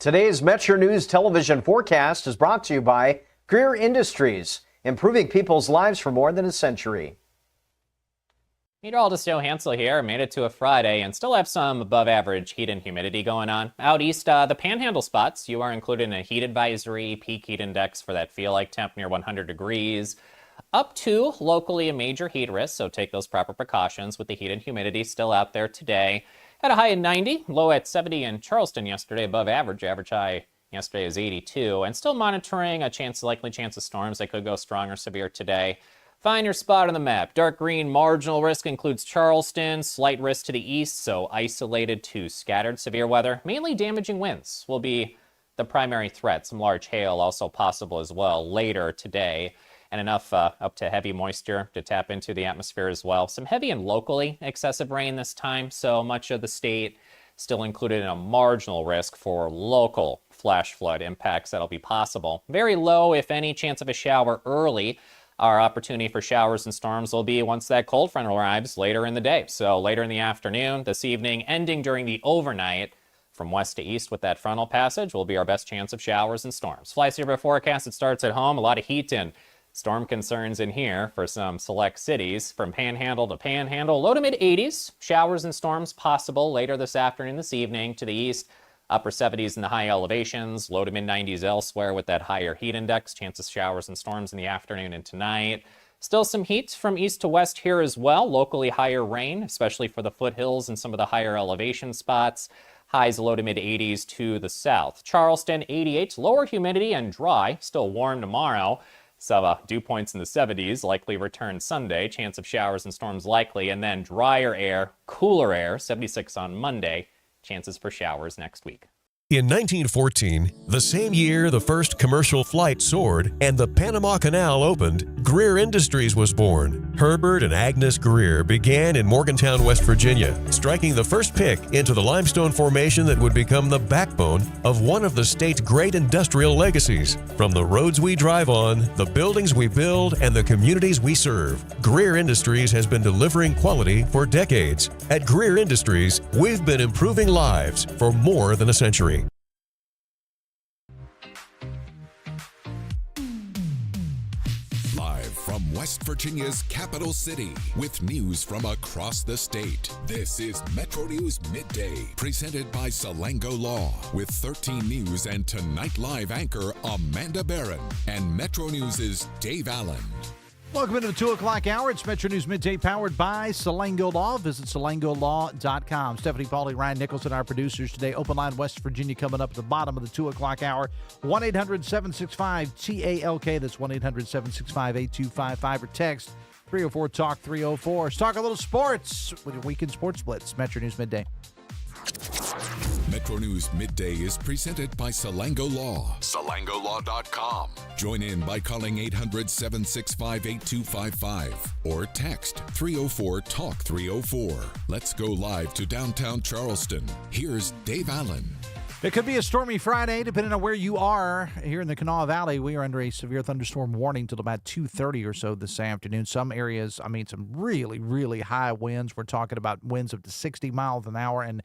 Today's Metro News television forecast is brought to you by Greer Industries, improving people's lives for more than a century. Meteorologist Joe Hansel here. Made it to a Friday and still have some above average heat and humidity going on. Out east, the panhandle spots, you are included in a heat advisory, peak heat index for that feel like temp near 100 degrees. Up to locally a major heat risk, so take those proper precautions with the heat and humidity still out there today. Had a high of 90, low at 70 in Charleston yesterday, above average. Average high yesterday is 82, and still monitoring a likely chance of storms that could go strong or severe today. Find your spot on the map. Dark green marginal risk includes Charleston, slight risk to the east, so isolated to scattered severe weather. Mainly damaging winds will be the primary threat. Some large hail also possible as well later today. And enough up to heavy moisture to tap into the atmosphere as well. Some heavy and locally excessive rain this time, so much of the state still included in a marginal risk for local flash flood impacts that'll be possible. Very low, if any, chance of a shower early. Our opportunity for showers and storms will be once that cold front arrives later in the day. So later in the afternoon, this evening, ending during the overnight. From west to east with that frontal passage will be our best chance of showers and storms. Fly Saver forecast, it starts at home. A lot of heat and storm concerns in here for some select cities. From panhandle to panhandle, low to mid 80s. Showers and storms possible later this afternoon, this evening. To the east, upper 70s in the high elevations, low to mid 90s elsewhere with that higher heat index. Chances of showers and storms in the afternoon and tonight. Still some heat from east to west here as well. Locally higher rain, especially for the foothills and some of the higher elevation spots. Highs low to mid 80s to the south. Charleston 88, lower humidity and dry. Still warm tomorrow. Some dew points in the 70s, likely return Sunday. Chance of showers and storms likely. And then drier air, cooler air, 76 on Monday. Chances for showers next week. In 1914, the same year the first commercial flight soared and the Panama Canal opened, Greer Industries was born. Herbert and Agnes Greer began in Morgantown, West Virginia, striking the first pick into the limestone formation that would become the backbone of one of the state's great industrial legacies. From the roads we drive on, the buildings we build, and the communities we serve, Greer Industries has been delivering quality for decades. At Greer Industries, we've been improving lives for more than a century. From West Virginia's capital city, with news from across the state, this is Metro News Midday, presented by Salango Law, with 13 News and Tonight Live anchor Amanda Barron and Metro News' Dave Allen. Welcome into the 2 o'clock hour. It's Metro News Midday, powered by Salango Law. Visit salangolaw.com. Stephanie Pauly, Ryan Nicholson, our producers today. Open line West Virginia coming up at the bottom of the 2 o'clock hour. 1-800-765-TALK. That's 1-800-765-8255. Or text 304-TALK-304. Let's talk a little sports with your Weekend Sports Blitz. Metro News Midday. Metro News Midday is presented by Salango Law. SalangoLaw.com. Join in by calling 800-765-8255 or text 304-TALK-304. Let's go live to downtown Charleston. Here's Dave Allen. It could be a stormy Friday, depending on where you are. Here in the Kanawha Valley, we are under a severe thunderstorm warning till about 2:30 or so this afternoon. Some areas, some really, really high winds. We're talking about winds up to 60 miles an hour and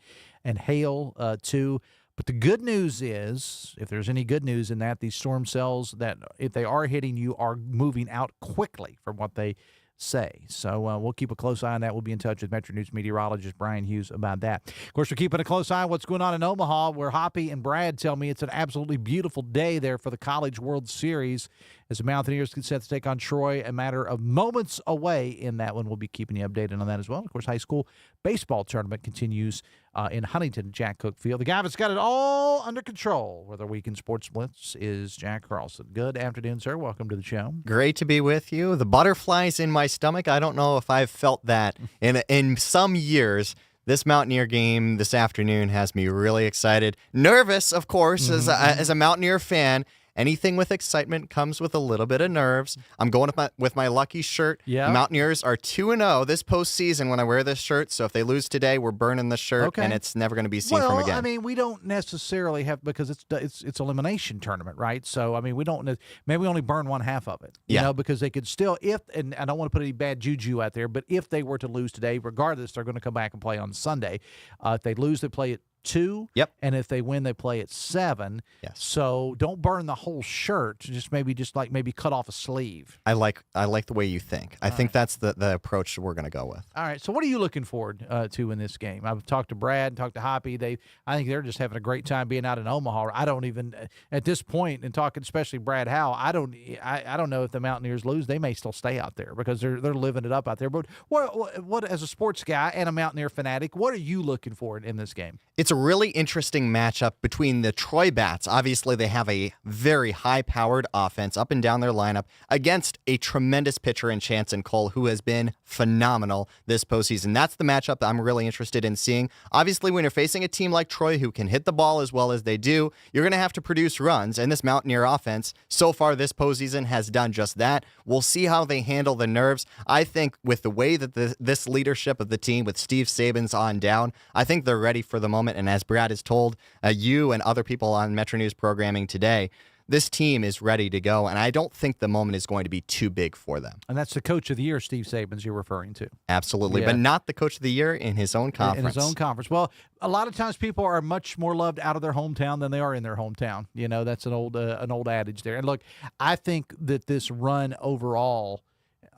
hail, too. But the good news is, if there's any good news in that, these storm cells, that if they are hitting you, are moving out quickly from what they say. So we'll keep a close eye on that. We'll be in touch with Metro News meteorologist Brian Hughes about that. Of course, we're keeping a close eye on what's going on in Omaha, where Hoppy and Brad tell me it's an absolutely beautiful day there for the College World Series as the Mountaineers get set to take on Troy, a matter of moments away in that one. We'll be keeping you updated on that as well. Of course, high school baseball tournament continues in Huntington, Jack Cook Field. The guy that's got it all under control with our Weekend Sports Blitz is Jack Carlson. Good afternoon, sir. Welcome to the show. Great to be with you. The butterflies in my stomach, I don't know if I've felt that in some years. This Mountaineer game this afternoon has me really excited. Nervous, of course, as a Mountaineer fan. Anything with excitement comes with a little bit of nerves. I'm going with my lucky shirt. Yeah. Mountaineers are 2-0 this postseason when I wear this shirt. So if they lose today, we're burning the shirt, and it's never going to be seen from again. Well, we don't necessarily have, because it's elimination tournament, right? So we don't. Maybe we only burn one half of it. You know, because they could still, and I don't want to put any bad juju out there, but if they were to lose today, regardless, they're going to come back and play on Sunday. If they lose, they play at 2. Yep. And if they win, they play at 7. Yes. So don't burn the whole shirt. Just maybe cut off a sleeve. I like the way you think. I think that's the approach we're going to go with. All right. So what are you looking forward to in this game? I've talked to Brad and talked to Hoppy. I think they're just having a great time being out in Omaha. I don't even at this point, and talking especially Brad Howe, I don't know if the Mountaineers lose, they may still stay out there because they're living it up out there. But what as a sports guy and a Mountaineer fanatic, what are you looking for in this game? It's a really interesting matchup between the Troy Bats. Obviously, they have a very high-powered offense up and down their lineup against a tremendous pitcher in Chance and Cole, who has been phenomenal this postseason. That's the matchup that I'm really interested in seeing. Obviously, when you're facing a team like Troy who can hit the ball as well as they do, you're going to have to produce runs, and this Mountaineer offense so far this postseason has done just that. We'll see how they handle the nerves. I think with the way that this leadership of the team, with Steve Saban's on down, I think they're ready for the moment. And as Brad has told you and other people on Metro News programming today, this team is ready to go, and I don't think the moment is going to be too big for them. And that's the Coach of the Year, Steve Saban's you're referring to. Absolutely, Yeah. but not the Coach of the Year in his own conference. In his own conference. Well, a lot of times people are much more loved out of their hometown than they are in their hometown. You know, that's an old adage there. And look, I think that this run overall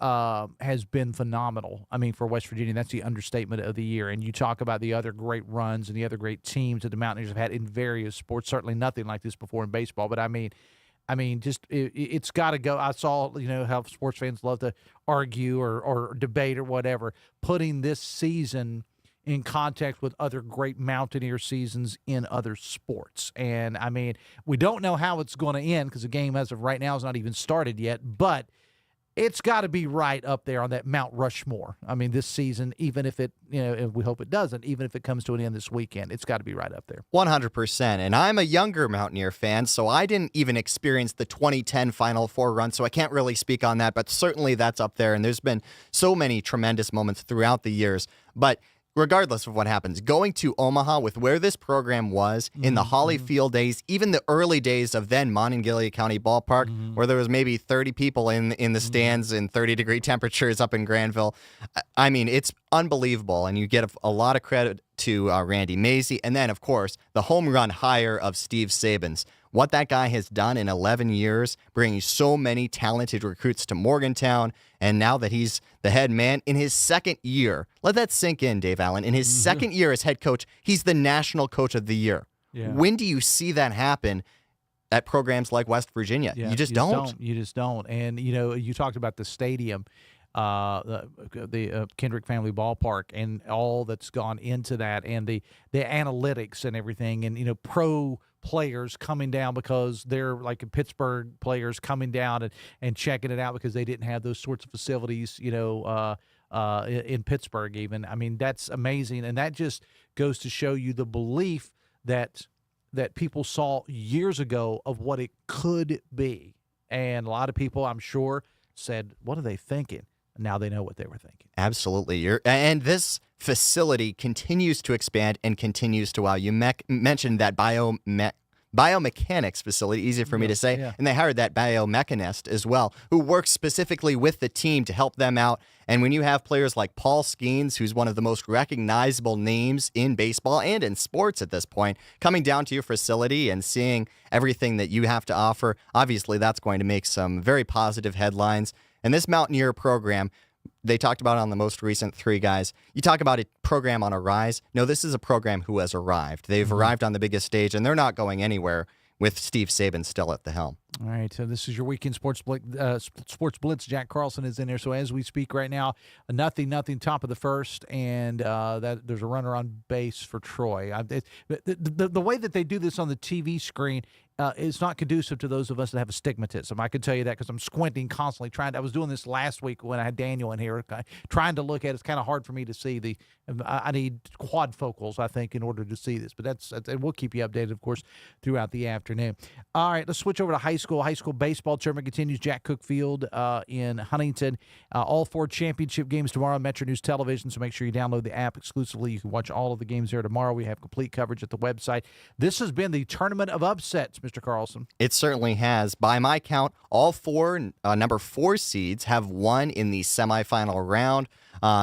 has been phenomenal. I mean, for West Virginia, that's the understatement of the year. And you talk about the other great runs and the other great teams that the Mountaineers have had in various sports. Certainly nothing like this before in baseball. But I mean, just it's got to go. I saw, how sports fans love to argue or debate or whatever, putting this season in context with other great Mountaineer seasons in other sports. And, I mean, we don't know how it's going to end because the game as of right now is not even started yet, but it's got to be right up there on that Mount Rushmore. I mean, this season, even if it, we hope it doesn't, even if it comes to an end this weekend, it's got to be right up there. 100%. And I'm a younger Mountaineer fan, so I didn't even experience the 2010 Final Four run, so I can't really speak on that, but certainly that's up there. And there's been so many tremendous moments throughout the years. But regardless of what happens, going to Omaha with where this program was in the Hollyfield days, even the early days of then Monongalia County Ballpark, where there was maybe 30 people in the stands in 30-degree temperatures up in Granville. I mean, it's unbelievable, and you get a lot of credit to Randy Mazie, and then, of course, the home run hire of Steve Saban's. What that guy has done in 11 years, bringing so many talented recruits to Morgantown, and now that he's the head man in his second year, let that sink in, Dave Allen. In his second year as head coach, he's the National Coach of the Year. Yeah. When do you see that happen at programs like West Virginia? Yeah, you just don't. You just don't. And, you talked about the stadium, the Kendrick Family Ballpark, and all that's gone into that, and the analytics and everything, and, pro players coming down because they're like Pittsburgh players coming down and checking it out because they didn't have those sorts of facilities, in Pittsburgh even. I mean, that's amazing. And that just goes to show you the belief that people saw years ago of what it could be. And a lot of people, I'm sure, said, what are they thinking? Now they know what they were thinking. Absolutely. And this facility continues to expand and continues to wow. You mentioned that biomechanics facility, easy for me to say, and they hired that biomechanist as well, who works specifically with the team to help them out. And when you have players like Paul Skeens, who's one of the most recognizable names in baseball and in sports at this point, coming down to your facility and seeing everything that you have to offer, obviously that's going to make some very positive headlines. And this Mountaineer program, they talked about it on the most recent Three Guys. You talk about a program on a rise. No, this is a program who has arrived. They've arrived on the biggest stage, and they're not going anywhere with Steve Saban still at the helm. All right, so this is your Weekend Sports Blitz. Jack Carlson is in there. So as we speak right now, nothing, top of the first, and there's a runner on base for Troy. The way that they do this on the TV screen is not conducive to those of us that have astigmatism. I can tell you that because I'm squinting constantly. I was doing this last week when I had Daniel in here, trying to look at it. It's kind of hard for me to see I need quadfocals, I think, in order to see this. But and we'll keep you updated, of course, throughout the afternoon. All right, let's switch over to high school. High school baseball tournament continues. Jack Cook Field in Huntington. All 4 championship games tomorrow on Metro News Television, so make sure you download the app exclusively. You can watch all of the games there tomorrow. We have complete coverage at the website. This has been the Tournament of Upsets. Mr. Carlson. It certainly has. By my count, all four number 4 seeds have won in the semifinal round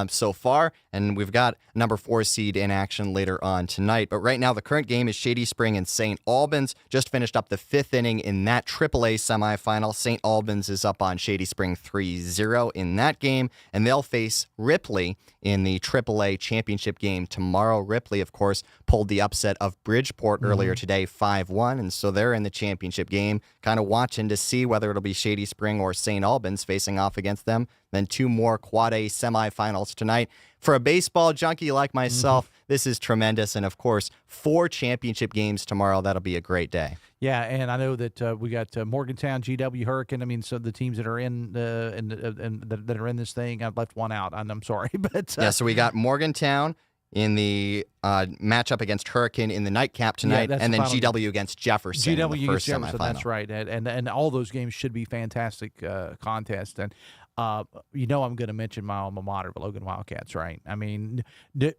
so far, and we've got number 4 seed in action later on tonight. But right now, the current game is Shady Spring and St. Albans. Just finished up the 5th inning in that AAA semifinal. St. Albans is up on Shady Spring 3-0 in that game, and they'll face Ripley in the AAA championship game tomorrow. Ripley, of course, pulled the upset of Bridgeport earlier today, 5-1, and so they're in the championship game, kind of watching to see whether it'll be Shady Spring or St. Albans facing off against them. Then 2 more Quad A semifinals tonight. For a baseball junkie like myself, this is tremendous, and of course, 4 championship games tomorrow. That'll be a great day. Yeah, and I know that we got Morgantown, GW, Hurricane. I mean, so the teams that are in that are in this thing, I've left one out. I'm sorry, but yeah. So we got Morgantown in the matchup against Hurricane in the nightcap tonight, and then GW against Jefferson in the first semifinal. That's right, and all those games should be fantastic contests. And I'm going to mention my alma mater, the Logan Wildcats, right? I mean, I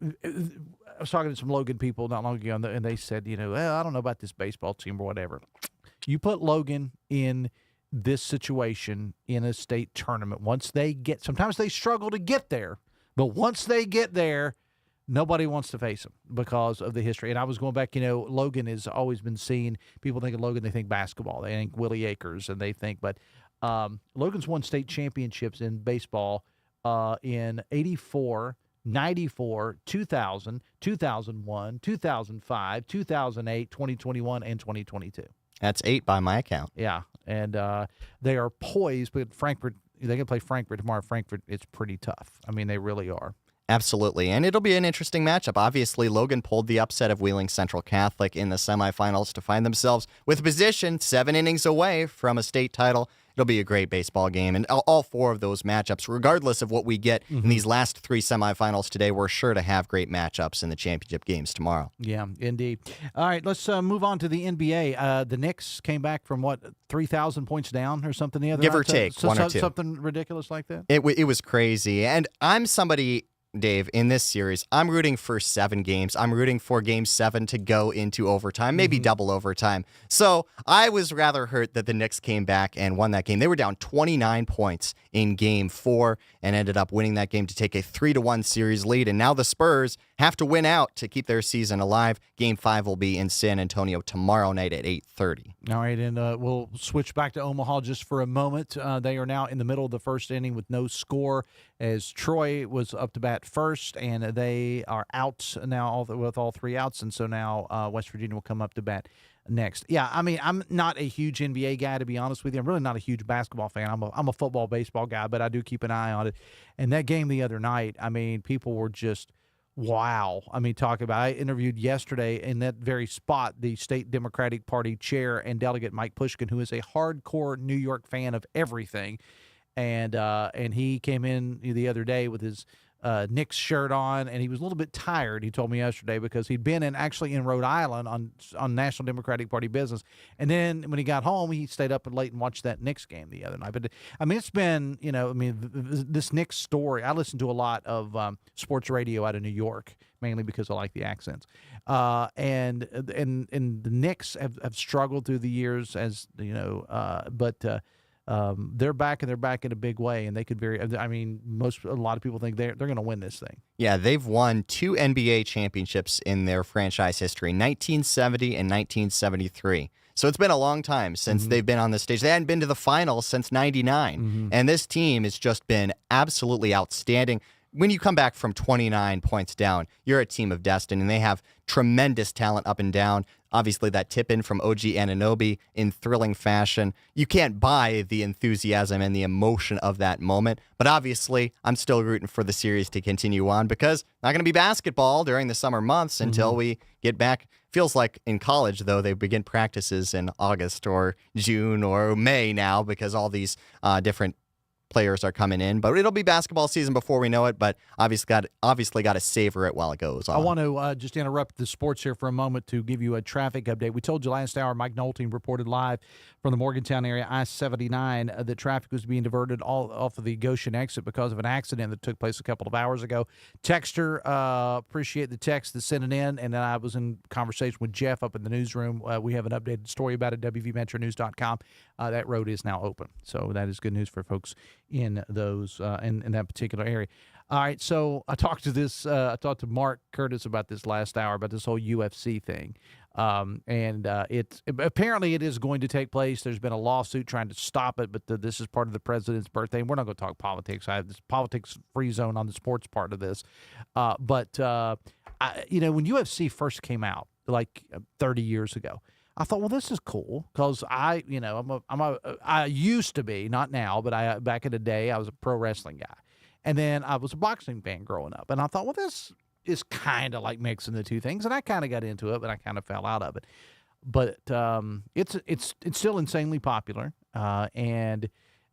was talking to some Logan people not long ago, and they said, well, I don't know about this baseball team or whatever. You put Logan in this situation in a state tournament. Sometimes they struggle to get there, but once they get there, nobody wants to face them because of the history. And I was going back, Logan has always been seen. People think of Logan, they think basketball. They think Willie Akers, and they think, but Logan's won state championships in baseball in 84, 94, 2000, 2001, 2005, 2008, 2021, and 2022. That's 8 by my count. Yeah, and they are poised, but Frankfort, they can play Frankfort tomorrow. Frankfort, it's pretty tough. I mean, they really are. Absolutely, and it'll be an interesting matchup. Obviously, Logan pulled the upset of Wheeling Central Catholic in the semifinals to find themselves with position 7 innings away from a state title. It'll be a great baseball game, and all 4 of those matchups, regardless of what we get in these last 3 semifinals today, we're sure to have great matchups in the championship games tomorrow. Yeah, indeed. All right, let's move on to the NBA. The Knicks came back from, 3,000 points down or something the other night? Give or take, 1 or 2. Something ridiculous like that? It was crazy, and I'm somebody, Dave, in this series, I'm rooting for 7 games. I'm rooting for Game 7 to go into overtime, maybe double overtime. So I was rather hurt that the Knicks came back and won that game. They were down 29 points in Game 4 and ended up winning that game to take a 3-1 series lead. And now the Spurs have to win out to keep their season alive. Game 5 will be in San Antonio tomorrow night at 8:30. All right, and we'll switch back to Omaha just for a moment. They are now in the middle of the first inning with no score as Troy was up to bat first, and they are out now with all 3 outs, and so now West Virginia will come up to bat next. Yeah, I mean, I'm not a huge NBA guy, to be honest with you. I'm really not a huge basketball fan. I'm a football, baseball guy, but I do keep an eye on it. And that game the other night, I mean, people were just wow. I mean, I interviewed yesterday in that very spot the state Democratic Party chair and delegate Mike Pushkin, who is a hardcore New York fan of everything. And he came in the other day with his Knicks shirt on, and he was a little bit tired, he told me yesterday, because he'd been in Rhode Island on National Democratic Party business. And then when he got home, he stayed up late and watched that Knicks game the other night. But, I mean, it's been, this Knicks story, I listen to a lot of sports radio out of New York, mainly because I like the accents. And the Knicks have struggled through the years, as but they're back, and they're back in a big way, and they could a lot of people think they're going to win this thing. Yeah, they've won 2 NBA championships in their franchise history, 1970 and 1973. So it's been a long time since they've been on the stage. They hadn't been to the finals since 99, and this team has just been absolutely outstanding. When you come back from 29 points down, you're a team of destiny, and they have tremendous talent up and down. Obviously, that tip-in from OG Anunoby in thrilling fashion. You can't buy the enthusiasm and the emotion of that moment. But obviously, I'm still rooting for the series to continue on because not going to be basketball during the summer months until we get back. Feels like in college, though, they begin practices in August or June or May now because all these different players are coming in. But it'll be basketball season before we know it, but obviously got to savor it while it goes on. I want to just interrupt the sports here for a moment to give you a traffic update. We told you last hour, Mike Nolte reported live from the Morgantown area, I-79, that traffic was being diverted all off of the Goshen exit because of an accident that took place a couple of hours ago. Texter, appreciate the text that's sent it in, and then I was in conversation with Jeff up in the newsroom. We have an updated story about it, WVMetroNews.com. That road is now open, so that is good news for folks in those in that particular area. All right, so I talked to Mark Curtis about this last hour, about this whole UFC thing. It's apparently it is going to take place. There's been a lawsuit trying to stop it, but this is part of the president's birthday. We're not going to talk politics. I have this politics-free zone on the sports part of this. When UFC first came out, like 30 years ago, I thought, well, this is cool because I used to be, not now, but back in the day, I was a pro wrestling guy. And then I was a boxing fan growing up. And I thought, well, this is kind of like mixing the two things. And I kind of got into it, but I kind of fell out of it. But it's still insanely popular. And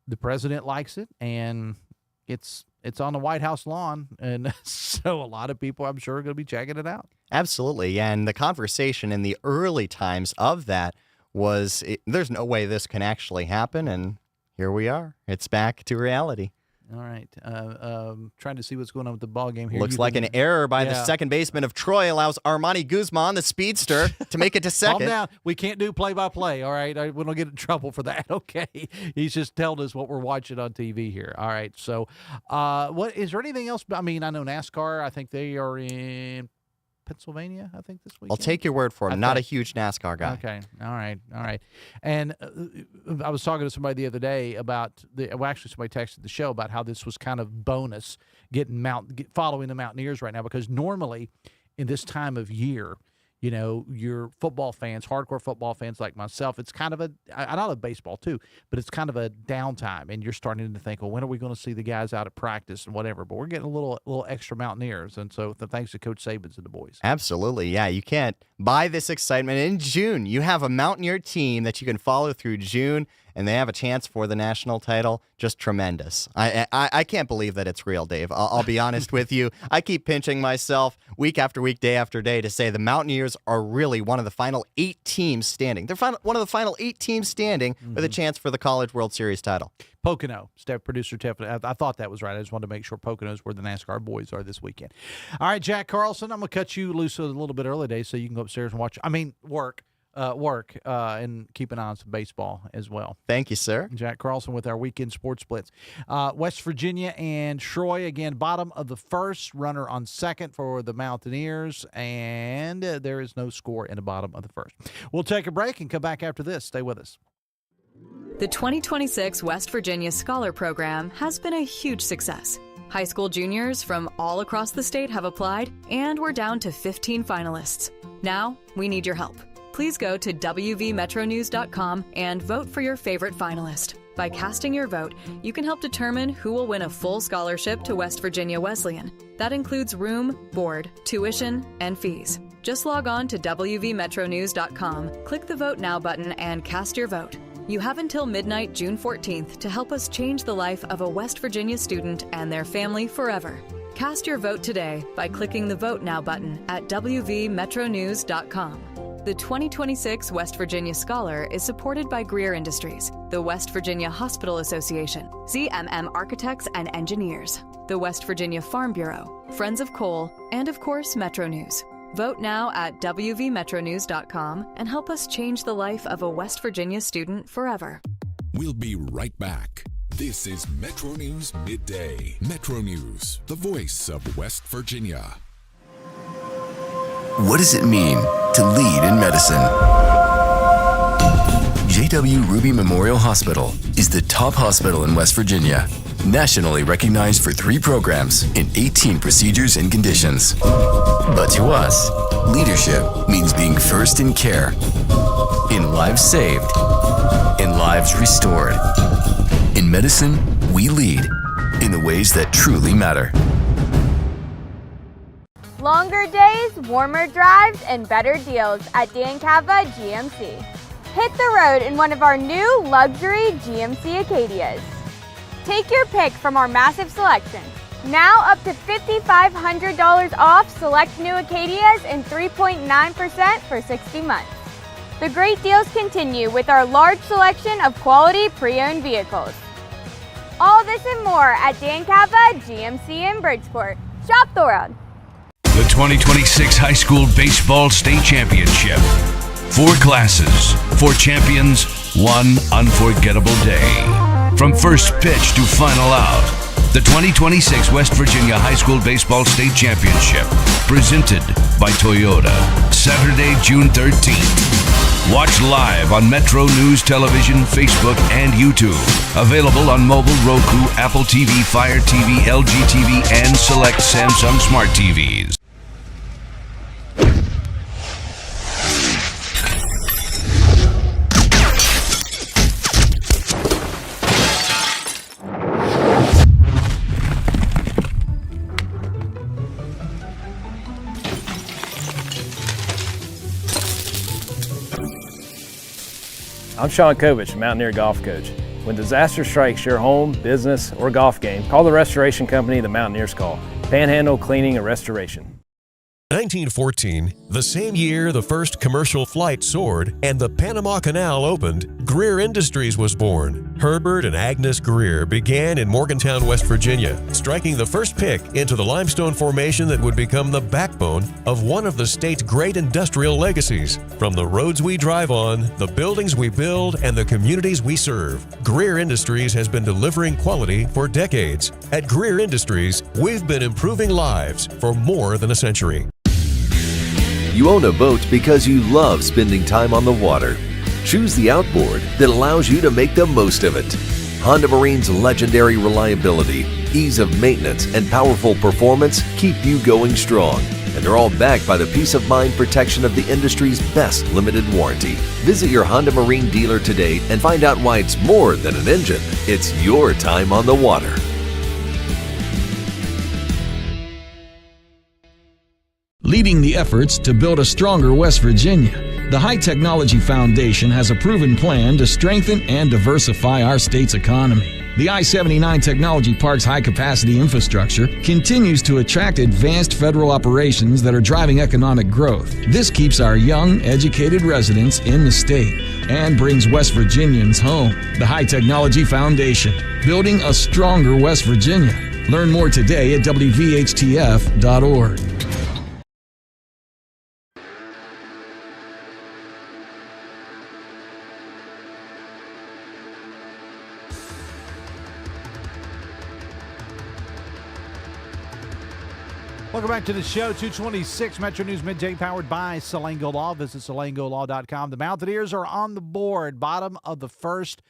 the president likes it. And it's on the White House lawn. And so a lot of people, I'm sure, are going to be checking it out. Absolutely. And the conversation in the early times of that was, there's no way this can actually happen. And here we are. It's back to reality. All right. Trying to see what's going on with the ball game here. Looks like an error by the second baseman of Troy allows Armani Guzman, the speedster, to make it to second. Calm down. We can't do play-by-play, all right? We don't get in trouble for that, okay? He's just telling us what we're watching on TV here. All right. So what is there anything else? I mean, I know NASCAR, I think they are in Pennsylvania, I think, this weekend. I'll take your word for it. I'm not a huge NASCAR guy. Okay. All right. And I was talking to somebody the other day about somebody texted the show about how this was kind of bonus following the Mountaineers right now, because normally in this time of year, you know, your football fans, hardcore football fans like myself, it's kind of I love baseball too, but it's kind of a downtime, and you're starting to think, well, when are we going to see the guys out at practice and whatever? But we're getting a little extra Mountaineers, and so thanks to Coach Sabins and the boys. Absolutely, yeah. You can't buy this excitement. In June, you have a Mountaineer team that you can follow through June, and they have a chance for the national title. Just tremendous. I can't believe that it's real, Dave. I'll be honest with you. I keep pinching myself week after week, day after day to say the Mountaineers are really one of the final 8 teams standing. They're one of the final 8 teams standing with a chance for the College World Series title. Pocono, producer Tiffany. I thought that was right. I just wanted to make sure Pocono's where the NASCAR boys are this weekend. All right, Jack Carlson, I'm going to cut you loose a little bit early today so you can go upstairs and work and keep an eye on some baseball as well. Thank you, sir. Jack Carlson with our Weekend Sports Blitz. West Virginia and Troy, again, bottom of the first, runner on second for the Mountaineers, and there is no score in the bottom of the first. We'll take a break and come back after this. Stay with us. The 2026 West Virginia Scholar Program has been a huge success. High school juniors from all across the state have applied, and we're down to 15 finalists. Now, we need your help. Please go to WVMetroNews.com and vote for your favorite finalist. By casting your vote, you can help determine who will win a full scholarship to West Virginia Wesleyan. That includes room, board, tuition, and fees. Just log on to WVMetroNews.com, click the Vote Now button, and cast your vote. You have until midnight, June 14th, to help us change the life of a West Virginia student and their family forever. Cast your vote today by clicking the Vote Now button at WVMetroNews.com. The 2026 West Virginia Scholar is supported by Greer Industries, the West Virginia Hospital Association, ZMM Architects and Engineers, the West Virginia Farm Bureau, Friends of Coal, and of course, Metro News. Vote now at WVMetroNews.com and help us change the life of a West Virginia student forever. We'll be right back. This is Metro News Midday. Metro News, the voice of West Virginia. What does it mean to lead in medicine? J.W. Ruby Memorial Hospital is the top hospital in West Virginia, nationally recognized for 3 programs in 18 procedures and conditions. But to us, leadership means being first in care, in lives saved, in lives restored. In medicine, we lead in the ways that truly matter. Longer days, warmer drives, and better deals at Dan Cava GMC. Hit the road in one of our new luxury GMC Acadias. Take your pick from our massive selection. Now up to $5,500 off select new Acadias and 3.9% for 60 months. The great deals continue with our large selection of quality pre-owned vehicles. All this and more at Dan Kappa GMC in Bridgeport. Shop the world. The 2026 High School Baseball State Championship. 4 classes, 4 champions, 1 unforgettable day. From first pitch to final out, the 2026 West Virginia High School Baseball State Championship, presented by Toyota, Saturday, June 13th. Watch live on Metro News Television, Facebook, and YouTube. Available on mobile, Roku, Apple TV, Fire TV, LG TV, and select Samsung Smart TVs. I'm Sean Kovich, Mountaineer Golf Coach. When disaster strikes your home, business, or golf game, call the restoration company the Mountaineers call. Panhandle Cleaning and Restoration. 1914, the same year the first commercial flight soared and the Panama Canal opened, Greer Industries was born. Herbert and Agnes Greer began in Morgantown, West Virginia, striking the first pick into the limestone formation that would become the backbone of one of the state's great industrial legacies. From the roads we drive on, the buildings we build, and the communities we serve, Greer Industries has been delivering quality for decades. At Greer Industries, we've been improving lives for more than a century. You own a boat because you love spending time on the water. Choose the outboard that allows you to make the most of it. Honda Marine's legendary reliability, ease of maintenance, and powerful performance keep you going strong. And they're all backed by the peace of mind protection of the industry's best limited warranty. Visit your Honda Marine dealer today and find out why it's more than an engine. It's your time on the water. Leading the efforts to build a stronger West Virginia, the High Technology Foundation has a proven plan to strengthen and diversify our state's economy. The I-79 Technology Park's high-capacity infrastructure continues to attract advanced federal operations that are driving economic growth. This keeps our young, educated residents in the state and brings West Virginians home. The High Technology Foundation, building a stronger West Virginia. Learn more today at WVHTF.org. Welcome back to the show. 226 Metro News Midday, powered by Salango Law. Visit salangolaw.com. The Mountaineers are on the board. Bottom of the first.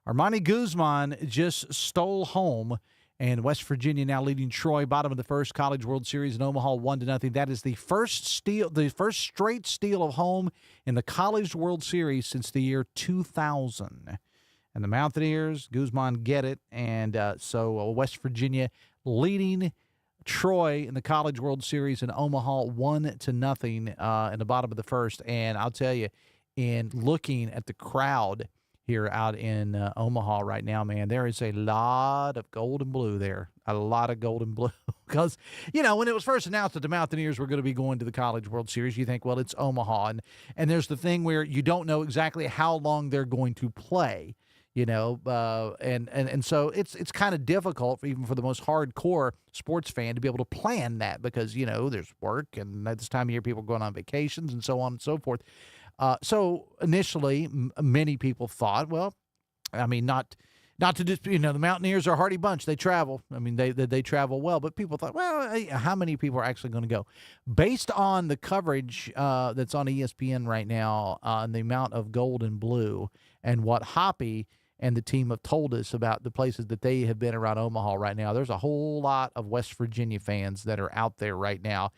Armani Guzman just stole home, and West Virginia now leading Troy. Bottom of the first. College World Series in Omaha, 1-0. That is the first straight steal of home in the College World Series since the year 2000. And the Mountaineers, Guzman get it, and so West Virginia leading Troy in the College World Series in Omaha, 1-0 in the bottom of the first. And I'll tell you, in looking at the crowd here out in Omaha right now, man, there is a lot of gold and blue there. A lot of gold and blue. Because, you know, when it was first announced that the Mountaineers were going to be going to the College World Series, you think, well, it's Omaha. And there's the thing where you don't know exactly how long they're going to play. You know, and so it's kind of difficult even for the most hardcore sports fan to be able to plan that because, you know, there's work and at this time of year people are going on vacations and so on and so forth. So initially, many people thought, well, I mean, not to just, you know, the Mountaineers are a hardy bunch. They travel. I mean, they travel well. But people thought, well, how many people are actually going to go? Based on the coverage that's on ESPN right now and the amount of gold and blue and what Hoppy and the team have told us about the places that they have been around Omaha right now, there's a whole lot of West Virginia fans that are out there right now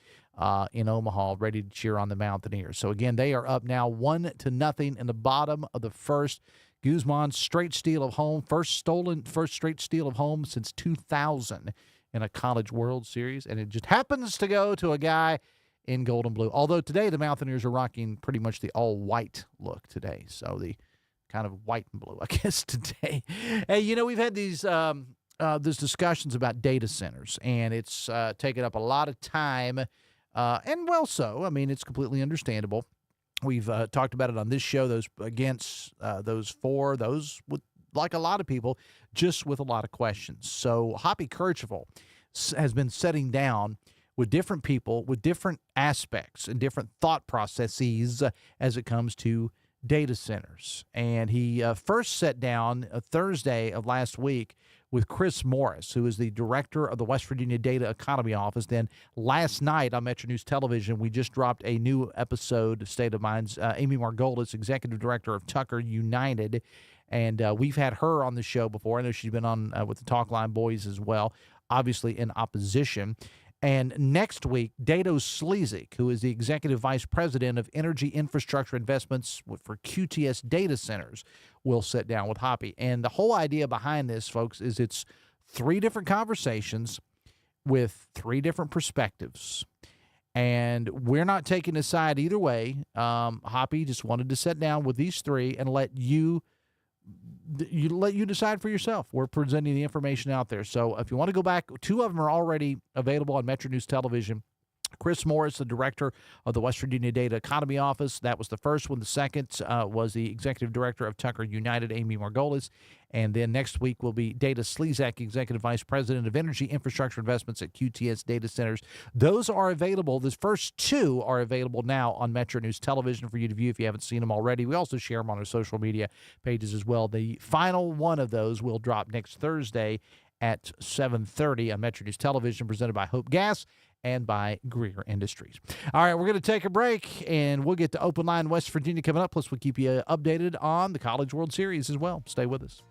in Omaha ready to cheer on the Mountaineers. So, again, they are up now 1-0 in the bottom of the first. Guzman's straight steal of home, first straight steal of home since 2000 in a College World Series, and it just happens to go to a guy in gold and blue. Although today the Mountaineers are rocking pretty much the all-white look today, so the kind of white and blue, I guess, today. Hey, you know, we've had these there's discussions about data centers, and it's taken up a lot of time, and well so. I mean, it's completely understandable. We've talked about it on this show, those against, those for, those with, like a lot of people, just with a lot of questions. So Hoppy Kercheval has been sitting down with different people with different aspects and different thought processes as it comes to data centers. And he first sat down Thursday of last week with Chris Morris, who is the director of the West Virginia Data Economy Office. Then last night on Metro News Television, we just dropped a new episode of State of Mind's Amy Margolis, executive director of Tucker United. And we've had her on the show before. I know she's been on with the Talk Line Boys as well, obviously in opposition. And next week, Dato Slezik, who is the Executive Vice President of Energy Infrastructure Investments for QTS Data Centers, will sit down with Hoppy. And the whole idea behind this, folks, is it's 3 different conversations with 3 different perspectives. And we're not taking a side either way. Hoppy just wanted to sit down with these 3 and let you decide for yourself. We're presenting the information out there. So if you want to go back, 2 of them are already available on Metro News Television. Chris Morris, the director of the West Virginia Data Economy Office. That was the first one. The second was the executive director of Tucker United, Amy Margolis. And then next week will be Dato Slezik, executive vice president of Energy Infrastructure Investments at QTS Data Centers. Those are available. The first 2 are available now on Metro News Television for you to view if you haven't seen them already. We also share them on our social media pages as well. The final one of those will drop next Thursday at 7:30 on Metro News Television, presented by Hope Gas and by Greer Industries. All right, we're going to take a break, and we'll get to Open Line West Virginia coming up. Plus, we'll keep you updated on the College World Series as well. Stay with us.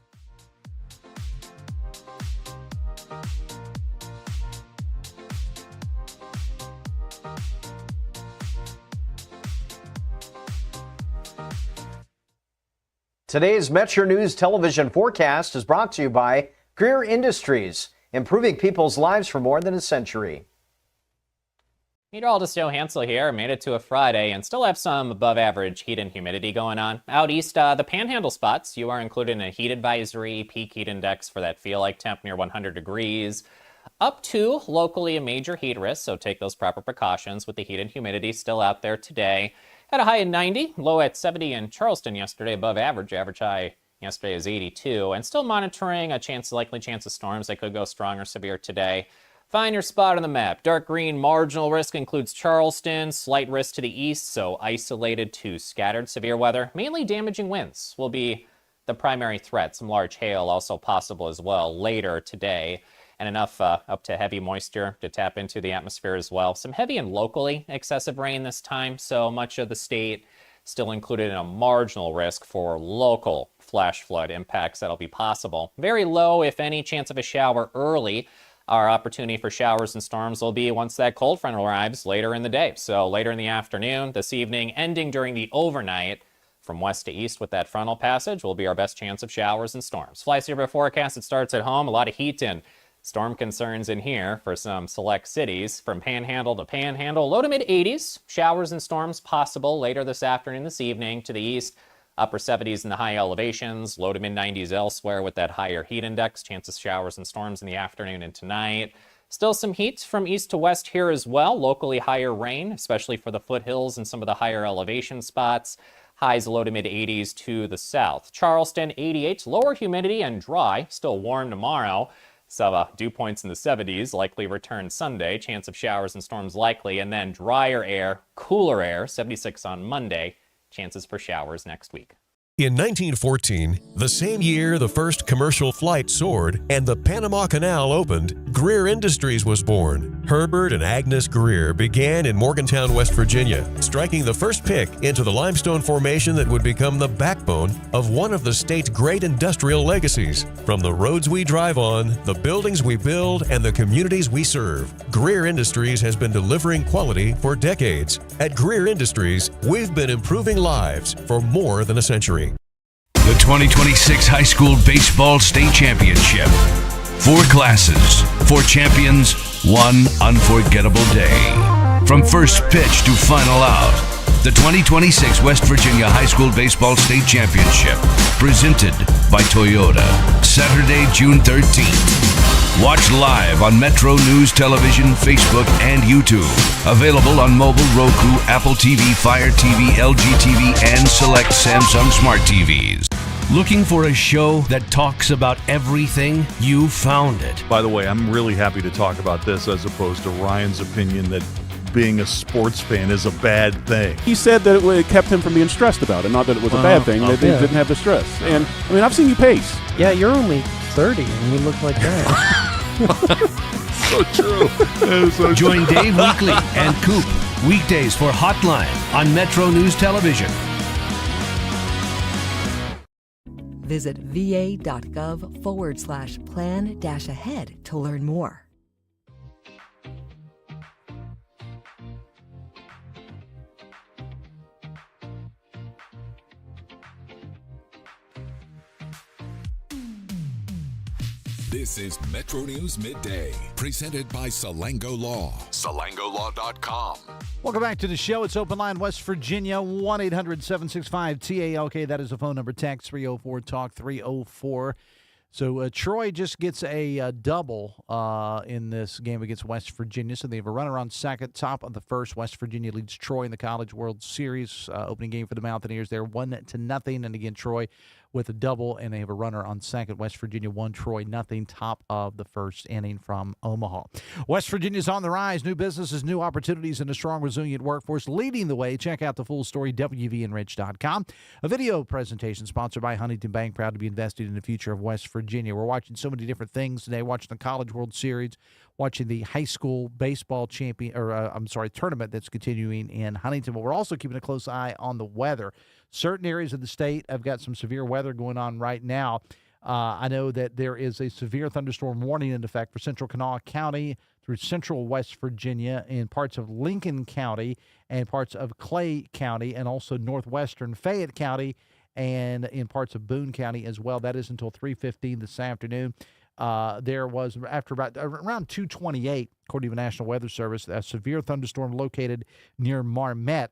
Today's Metro News Television forecast is brought to you by Greer Industries, improving people's lives for more than a century. Meteorologist Joe Hansel here. Made it to a Friday and still have some above average heat and humidity going on. Out east, the panhandle spots, you are included in a heat advisory, peak heat index for that feel like temp near 100 degrees. Up to locally a major heat risk, so take those proper precautions with the heat and humidity still out there today. Had a high of 90, low at 70 in Charleston yesterday, above average. Average high yesterday is 82, and still monitoring likely chance of storms that could go strong or severe today. Find your spot on the map. Dark green marginal risk includes Charleston, slight risk to the east, so isolated to scattered severe weather. Mainly damaging winds will be the primary threat. Some large hail also possible as well later today, and enough up to heavy moisture to tap into the atmosphere as well. Some heavy and locally excessive rain this time, so much of the state still included in a marginal risk for local flash flood impacts that'll be possible. Very low, if any, chance of a shower early. Our opportunity for showers and storms will be once that cold front arrives later in the day. So later in the afternoon, this evening, ending during the overnight, from west to east with that frontal passage will be our best chance of showers and storms. Fly Super forecast, it starts at home. A lot of heat and storm concerns in here for some select cities. From panhandle to panhandle, low to mid 80s. Showers and storms possible later this afternoon, this evening. To the east, upper 70s in the high elevations, low to mid 90s elsewhere with that higher heat index. Chances showers and storms in the afternoon and tonight. Still some heat from east to west here as well. Locally higher rain, especially for the foothills and some of the higher elevation spots. Highs low to mid 80s to the south. Charleston 88, lower humidity and dry. Still warm tomorrow. So dew points in the 70s, likely return Sunday. Chance of showers and storms likely. And then drier air, cooler air, 76 on Monday. Chances for showers next week. In 1914, the same year the first commercial flight soared and the Panama Canal opened, Greer Industries was born. Herbert and Agnes Greer began in Morgantown, West Virginia, striking the first pick into the limestone formation that would become the backbone of one of the state's great industrial legacies. From the roads we drive on, the buildings we build, and the communities we serve, Greer Industries has been delivering quality for decades. At Greer Industries, we've been improving lives for more than a century. The 2026 High School Baseball State Championship. 4 classes, 4 champions, 1 unforgettable day. From first pitch to final out, the 2026 West Virginia High School Baseball State Championship, presented by Toyota. Saturday, June 13th. Watch live on Metro News Television, Facebook, and YouTube. Available on mobile, Roku, Apple TV, Fire TV, LG TV, and select Samsung Smart TVs. Looking for a show that talks about everything? You found it. By the way, I'm really happy to talk about this as opposed to Ryan's opinion that being a sports fan is a bad thing. He said that it kept him from being stressed about it, not that it was a bad thing. They didn't have the stress. And, I mean, I've seen you pace. Yeah, you're only 30 and you look like that. So true. Join Dave Weekly and Coop weekdays for Hotline on Metro News Television. Visit va.gov/plan-ahead to learn more. This is Metro News Midday, presented by Salango Law. SalangoLaw.com. Welcome back to the show. It's Open Line West Virginia, 1-800-765-TALK. That is the phone number. Text 304-TALK 304. So Troy just gets a double in this game against West Virginia. So they have a runner on second, top of the first. West Virginia leads Troy in the College World Series. Opening game for the Mountaineers there, 1-0. And again, Troy with a double, and they have a runner on second. West Virginia 1, Troy 0, top of the first inning from Omaha. West Virginia's on the rise. New businesses, new opportunities, and a strong, resilient workforce leading the way. Check out the full story, WVNRich.com. A video presentation sponsored by Huntington Bank, proud to be invested in the future of West Virginia. We're watching so many different things today, watching the College World Series, watching the high school baseball tournament that's continuing in Huntington. But we're also keeping a close eye on the weather. Certain areas of the state have got some severe weather going on right now. I know that there is a severe thunderstorm warning in effect for central Kanawha County through central West Virginia, in parts of Lincoln County and parts of Clay County, and also northwestern Fayette County and in parts of Boone County as well. That is until 3:15 this afternoon. There was, after about around 2:28, according to the National Weather Service, a severe thunderstorm located near Marmette,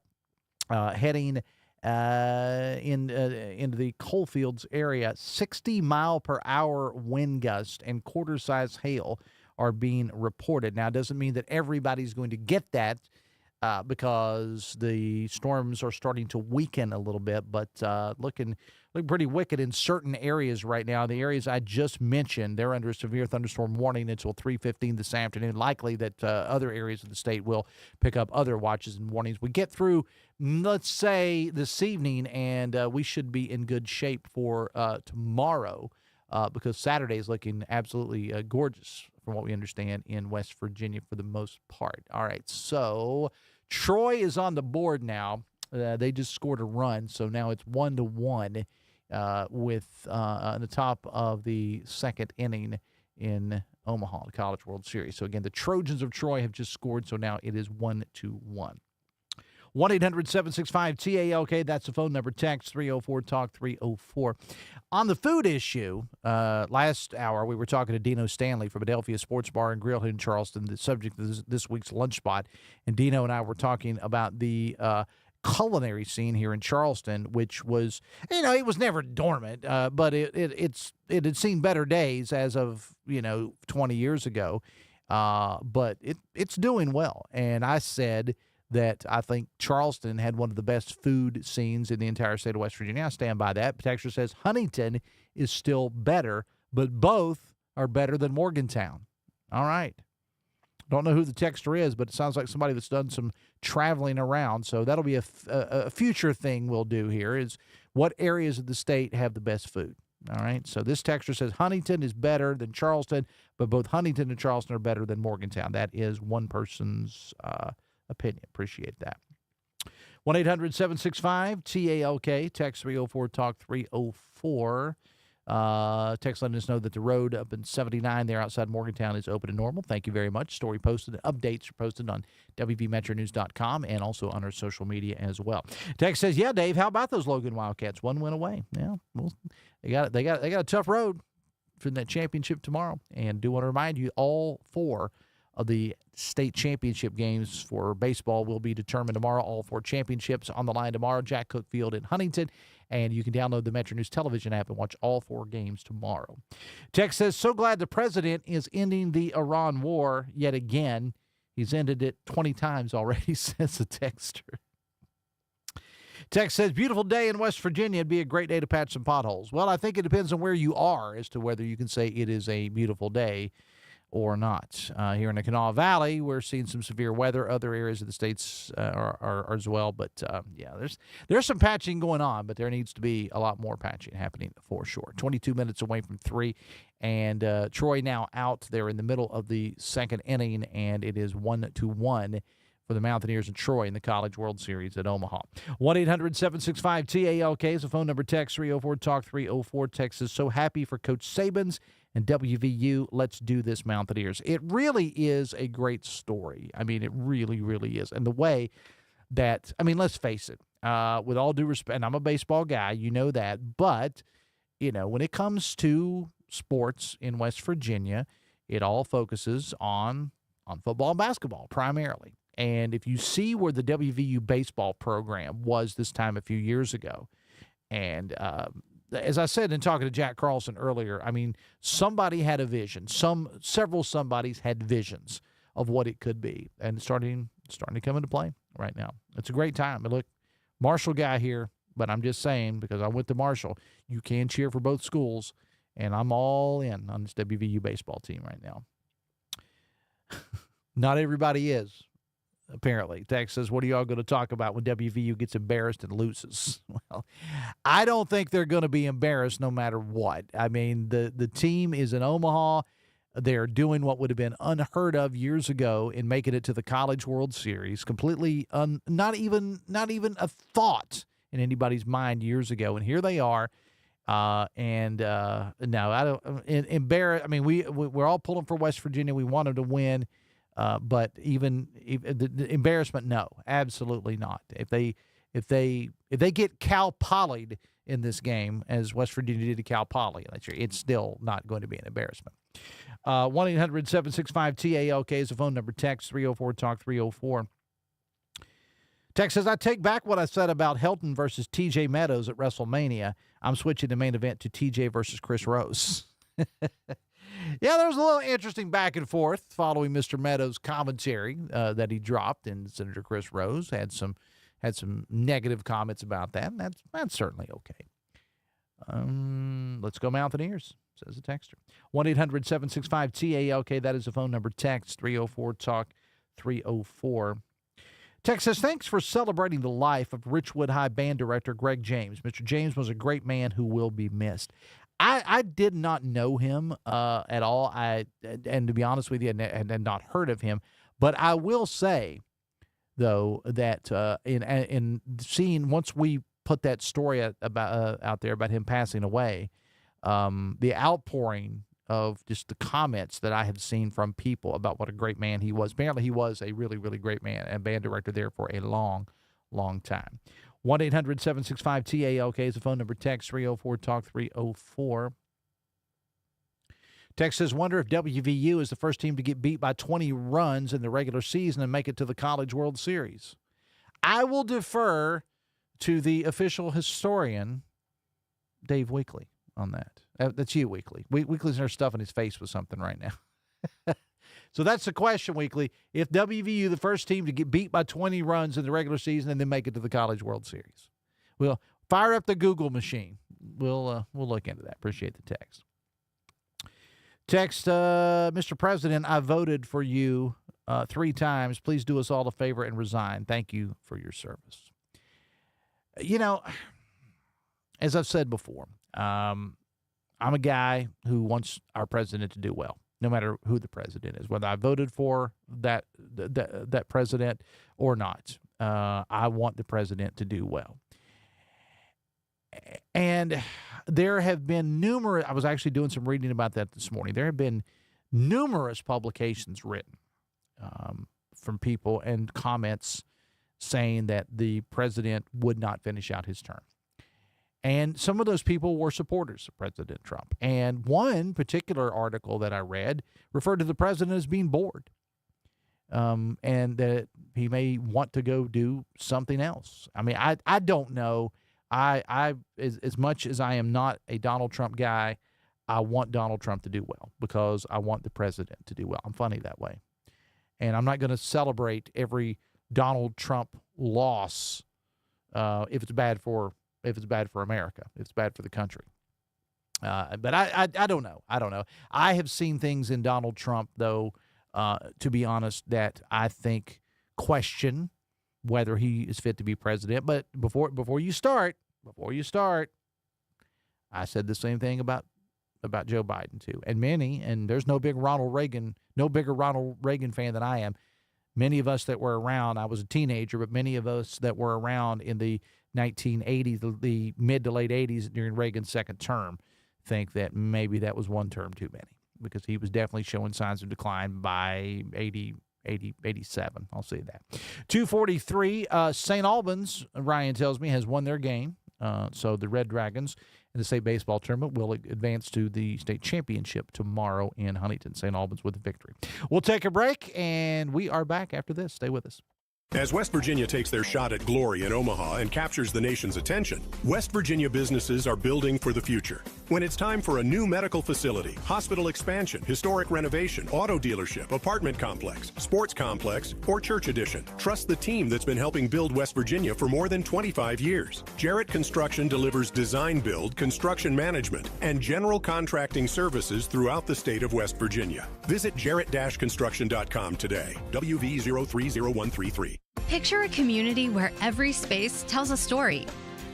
heading into the coalfields area. 60-mile-per-hour wind gust and quarter-size hail are being reported. Now, it doesn't mean that everybody's going to get that because the storms are starting to weaken a little bit, but looking pretty wicked in certain areas right now. The areas I just mentioned, they're under a severe thunderstorm warning until 3:15 this afternoon. Likely that other areas of the state will pick up other watches and warnings. We get through, let's say, this evening, and we should be in good shape for tomorrow because Saturday is looking absolutely gorgeous from what we understand in West Virginia for the most part. All right, so Troy is on the board now. They just scored a run, so now it's 1-1 with the top of the second inning in Omaha, the College World Series. So again, the Trojans of Troy have just scored, so now it is 1-1. 1-800-765-TALK. That's the phone number. Text 304-TALK 304. On the food issue, last hour we were talking to Dino Stanley from Adelphia Sports Bar and Grill in Charleston, the subject of this week's Lunch Spot. And Dino and I were talking about the culinary scene here in Charleston, which was, it was never dormant, but it had seen better days as of, 20 years ago. But it's doing well. And I said that I think Charleston had one of the best food scenes in the entire state of West Virginia. I stand by that. Texture says Huntington is still better, but both are better than Morgantown. All right. Don't know who the texter is, but it sounds like somebody that's done some traveling around. So that'll be a future thing we'll do here, is what areas of the state have the best food. All right. So this texter says Huntington is better than Charleston, but both Huntington and Charleston are better than Morgantown. That is one person's opinion. Appreciate that. 1-800-765-TALK. Text 304-TALK 304. Text letting us know that the road up in 79 there outside Morgantown is open and normal. Thank you very much. Story posted and updates are posted on WVMetroNews.com and also on our social media as well. Text says, yeah, Dave, how about those Logan Wildcats? One win away. Yeah, well, they got a tough road for that championship tomorrow. And do want to remind you, all four of the state championship games for baseball will be determined tomorrow. All 4 championships on the line tomorrow. Jack Cook Field in Huntington. And you can download the Metro News television app and watch all 4 games tomorrow. Text says, so glad the president is ending the Iran war yet again. He's ended it 20 times already, says the texter. Text says, beautiful day in West Virginia. It'd be a great day to patch some potholes. Well, I think it depends on where you are as to whether you can say it is a beautiful day or not. Here in the Kanawha Valley, we're seeing some severe weather. Other areas of the states are as well. But, yeah, there's some patching going on, but there needs to be a lot more patching happening for sure. 22 minutes away from 3, and Troy now out there in the middle of the second inning, and it is 1-1 for the Mountaineers and Troy in the College World Series at Omaha. 1-800-765-TALK is the phone number. Text 304-TALK 304. Text is so happy for Coach Saban's and WVU. Let's do this, Mountaineers. It really is a great story. I mean, it really, really is. And the way that, I mean, let's face it, with all due respect, and I'm a baseball guy, you know that, but, you know, when it comes to sports in West Virginia, it all focuses on football and basketball primarily. And if you see where the WVU baseball program was this time a few years ago, and as I said in talking to Jack Carlson earlier, I mean, somebody had a vision. Several somebodies had visions of what it could be, and it's starting to come into play right now. It's a great time. And look, Marshall guy here, but I'm just saying, because I went to Marshall, you can cheer for both schools, and I'm all in on this WVU baseball team right now. Not everybody is. Apparently. Text says, what are y'all going to talk about when WVU gets embarrassed and loses? Well, I don't think they're going to be embarrassed no matter what. I mean, the team is in Omaha. They're doing what would have been unheard of years ago in making it to the College World Series. Completely not even a thought in anybody's mind years ago. And here they are. No, I don't embarrass. I mean, we're all pulling for West Virginia. We want them to win. But even the embarrassment, no, absolutely not. If they get Cal Poly'd in this game, as West Virginia did to Cal Poly last year, it's still not going to be an embarrassment. 1-800-765-TALK is the phone number. Text 304-TALK 304. Text says, I take back what I said about Helton versus TJ Meadows at WrestleMania. I'm switching the main event to TJ versus Chris Rose. Yeah, there was a little interesting back and forth following Mr. Meadows' commentary that he dropped, and Senator Chris Rose had some negative comments about that, and that's certainly okay. Let's go Mountaineers, says the texter. 1-800-765-TALK, that is the phone number. Text 304-TALK 304. Text says, thanks for celebrating the life of Richwood High band director Greg James. Mr. James was a great man who will be missed. I did not know him at all. And to be honest with you, I had not heard of him. But I will say, though, that in seeing, once we put that story out there about him passing away, the outpouring of just the comments that I have seen from people about what a great man he was. Apparently, he was a really, really great man and band director there for a long, long time. 1-800-765-TALK is the phone number. Text 304-TALK 304. Text says, wonder if WVU is the first team to get beat by 20 runs in the regular season and make it to the College World Series. I will defer to the official historian, Dave Weekly, on that. That's you, Weekly. Weekly's in there stuffing his face with something right now. So that's the question, Weekly. If WVU the first team to get beat by 20 runs in the regular season and then make it to the College World Series? We'll fire up the Google machine. We'll look into that. Appreciate the text. Text, Mr. President, I voted for you 3 times. Please do us all a favor and resign. Thank you for your service. You know, as I've said before, I'm a guy who wants our president to do well, no matter who the president is, whether I voted for that president or not. I want the president to do well. And there have been numerous, I was actually doing some reading about that this morning. There have been numerous publications written from people and comments saying that the president would not finish out his term. And some of those people were supporters of President Trump. And one particular article that I read referred to the president as being bored. and that he may want to go do something else. I mean, I don't know. As much as I am not a Donald Trump guy, I want Donald Trump to do well because I want the president to do well. I'm funny that way. And I'm not going to celebrate every Donald Trump loss if it's bad for America, if it's bad for the country. But I don't know. I have seen things in Donald Trump, though, to be honest, that I think question whether he is fit to be president. But before you start, I said the same thing about Joe Biden too, and there's no bigger Ronald Reagan fan than I am. Many of us that were around, I was a teenager, but many of us that were around in the 1980s, the mid to late 80s during Reagan's second term, think that maybe that was one term too many, because he was definitely showing signs of decline by 87. I'll say that. 2:43. St. Albans, Ryan tells me, has won their game. So the Red Dragons in the state baseball tournament will advance to the state championship tomorrow in Huntington. St. Albans with a victory. We'll take a break, and we are back after this. Stay with us. As West Virginia takes their shot at glory in Omaha and captures the nation's attention, West Virginia businesses are building for the future. When it's time for a new medical facility, hospital expansion, historic renovation, auto dealership, apartment complex, sports complex, or church addition, trust the team that's been helping build West Virginia for more than 25 years. Jarrett Construction delivers design build, construction management, and general contracting services throughout the state of West Virginia. Visit jarrett-construction.com today. WV0301333. Picture a community where every space tells a story.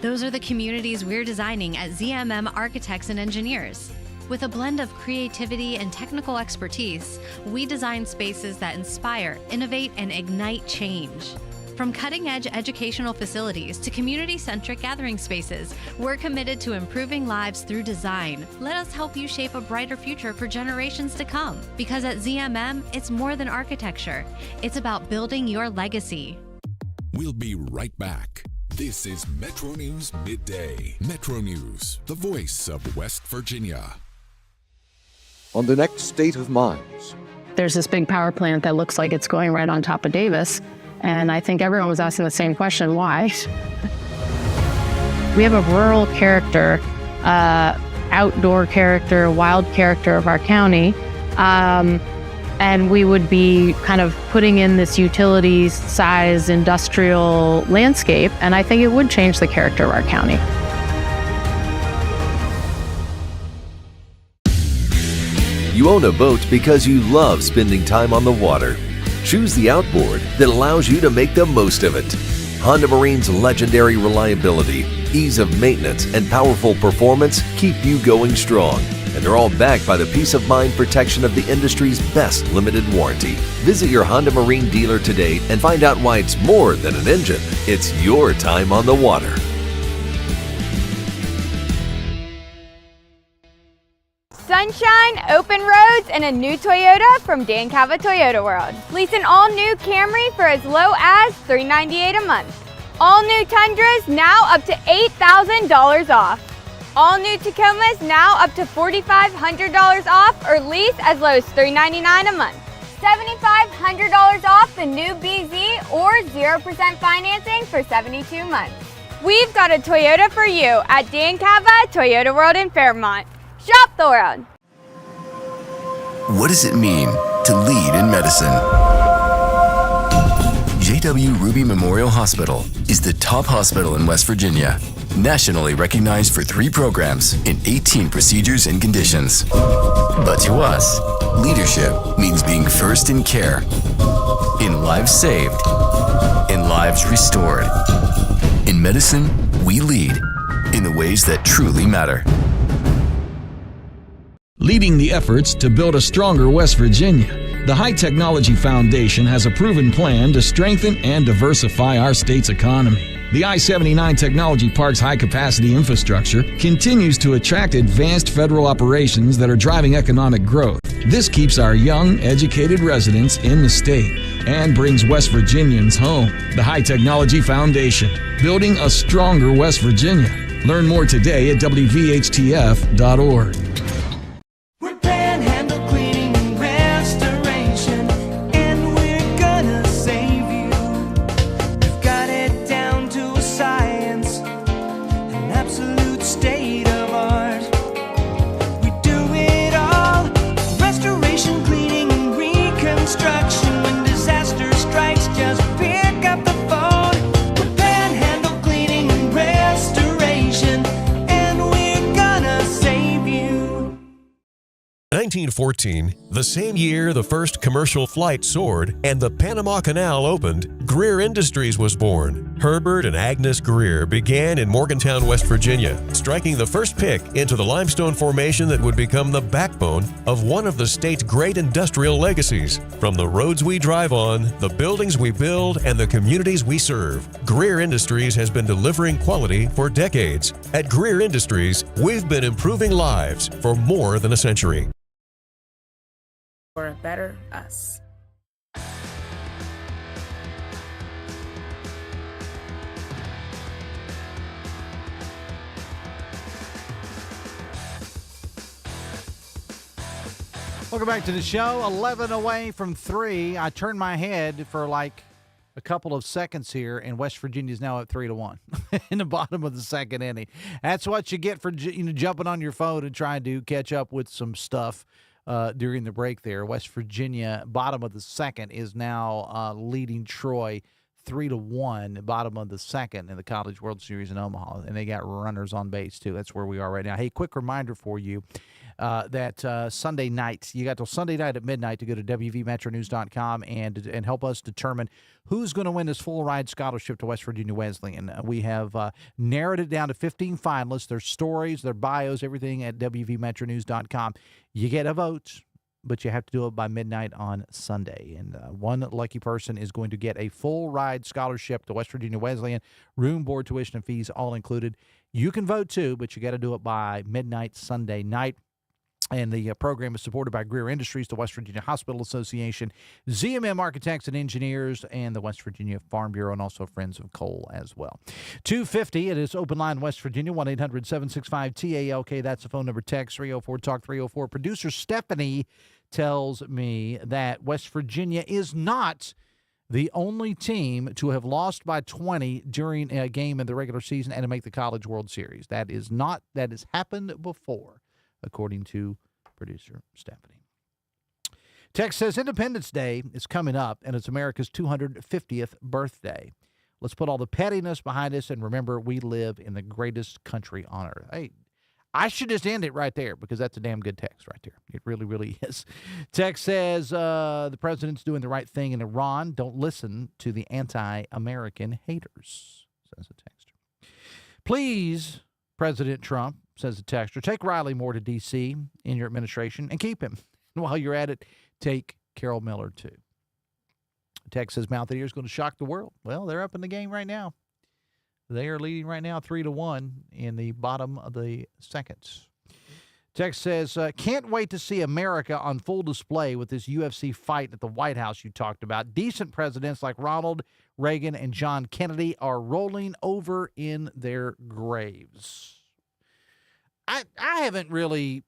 Those are the communities we're designing at ZMM Architects and Engineers. With a blend of creativity and technical expertise, we design spaces that inspire, innovate, and ignite change. From cutting-edge educational facilities to community-centric gathering spaces, we're committed to improving lives through design. Let us help you shape a brighter future for generations to come. Because at ZMM, it's more than architecture. It's about building your legacy. We'll be right back. This is Metro News Midday. Metro News, the voice of West Virginia. On the next State of Minds. There's this big power plant that looks like it's going right on top of Davis. And I think everyone was asking the same question, why? We have a rural character, outdoor character, wild character of our county. And we would be kind of putting in this utility size industrial landscape. And I think it would change the character of our county. You own a boat because you love spending time on the water. Choose the outboard that allows you to make the most of it. Honda Marine's legendary reliability, ease of maintenance, and powerful performance keep you going strong. And they're all backed by the peace of mind protection of the industry's best limited warranty. Visit your Honda Marine dealer today and find out why it's more than an engine. It's your time on the water. Sunshine, open roads, and a new Toyota from Dan Cava Toyota World. Lease an all-new Camry for as low as $398 a month. All new Tundras now up to $8,000 off. All new Tacomas now up to $4,500 off or lease as low as $399 a month. $7,500 off the new BZ or 0% financing for 72 months. We've got a Toyota for you at Dan Cava Toyota World in Fairmont. Shop the world. What does it mean to lead in medicine? JW Ruby Memorial Hospital is the top hospital in West Virginia, nationally recognized for 3 programs in 18 procedures and conditions. But to us, leadership means being first in care, in lives saved, in lives restored. In medicine, we lead in the ways that truly matter. Leading the efforts to build a stronger West Virginia, the High Technology Foundation has a proven plan to strengthen and diversify our state's economy. The I-79 Technology Park's high-capacity infrastructure continues to attract advanced federal operations that are driving economic growth. This keeps our young, educated residents in the state and brings West Virginians home. The High Technology Foundation, building a stronger West Virginia. Learn more today at WVHTF.org. We're Panhandle Cleaning and Restoration, and we're 1914, the same year the first commercial flight soared and the Panama Canal opened, Greer Industries was born. Herbert and Agnes Greer began in Morgantown, West Virginia, striking the first pick into the limestone formation that would become the backbone of one of the state's great industrial legacies. From the roads we drive on, the buildings we build, and the communities we serve, Greer Industries has been delivering quality for decades. At Greer Industries, we've been improving lives for more than a century. For a better us. Welcome back to the show. 11 away from 3. I turned my head for like a couple of seconds here, and West Virginia's now at 3-1 in the bottom of the second inning. That's what you get for jumping on your phone and trying to catch up with some stuff during the break there. West Virginia, bottom of the second, is now leading Troy 3-1, bottom of the second in the College World Series in Omaha, and they got runners on base too. That's where we are right now. Hey, quick reminder for you that Sunday night, you got till Sunday night at midnight to go to WVMetroNews.com and help us determine who's going to win this full ride scholarship to West Virginia Wesleyan. We have narrowed it down to 15 finalists. Their stories, their bios, everything at WVMetroNews.com. You get a vote, but you have to do it by midnight on Sunday. And one lucky person is going to get a full ride scholarship to West Virginia Wesleyan, room, board, tuition, and fees all included. You can vote too, but you got to do it by midnight Sunday night. And the program is supported by Greer Industries, the West Virginia Hospital Association, ZMM Architects and Engineers, and the West Virginia Farm Bureau, and also Friends of Coal as well. 250, it is Open Line West Virginia, 1-800-765-TALK. That's the phone number. Text 304-TALK-304. Producer Stephanie tells me that West Virginia is not the only team to have lost by 20 during a game in the regular season and to make the College World Series. That has happened before, according to producer Stephanie. Text says Independence Day is coming up, and it's America's 250th birthday. Let's put all the pettiness behind us and remember we live in the greatest country on earth. Hey, I should just end it right there because that's a damn good text right there. It really, really is. Text says the president's doing the right thing in Iran. Don't listen to the anti-American haters, says the texter. Please, President Trump, says the texter, take Riley Moore to D.C. in your administration and keep him. And while you're at it, take Carol Miller, too. Text says Mount Airy is going to shock the world. Well, they're up in the game right now. They are leading right now 3-1 in the bottom of the second. Text says, can't wait to see America on full display with this UFC fight at the White House you talked about. Decent presidents like Ronald Reagan and John Kennedy are rolling over in their graves. I haven't really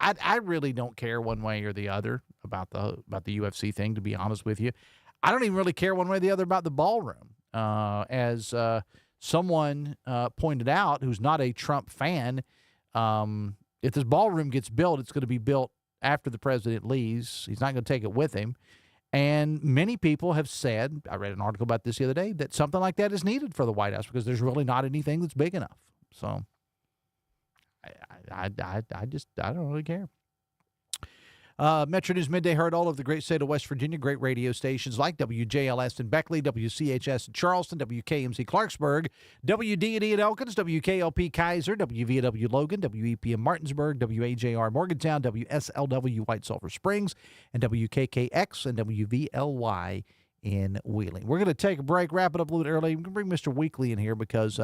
I really don't care one way or the other about the UFC thing, to be honest with you. I don't even really care one way or the other about the ballroom. As someone pointed out who's not a Trump fan, if this ballroom gets built, it's going to be built after the president leaves. He's not going to take it with him. And many people have said, I read an article about this the other day, that something like that is needed for the White House because there's really not anything that's big enough. So I don't really care. Metro News Midday heard all over the great state of West Virginia. Great radio stations like WJLS in Beckley, WCHS in Charleston, WKMC Clarksburg, WD&E in Elkins, WKLP Kaiser, WVW Logan, WEP in Martinsburg, WAJR Morgantown, WSLW White Sulphur Springs, and WKKX and WVLY in Wheeling. We're going to take a break, wrap it up a little bit early. We're going to bring Mr. Weekly in here because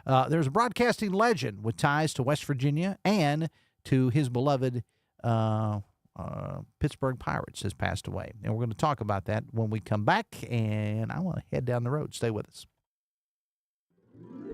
there's a broadcasting legend with ties to West Virginia and to his beloved Pittsburgh Pirates has passed away. And we're going to talk about that when we come back, and I want to head down the road. Stay with us.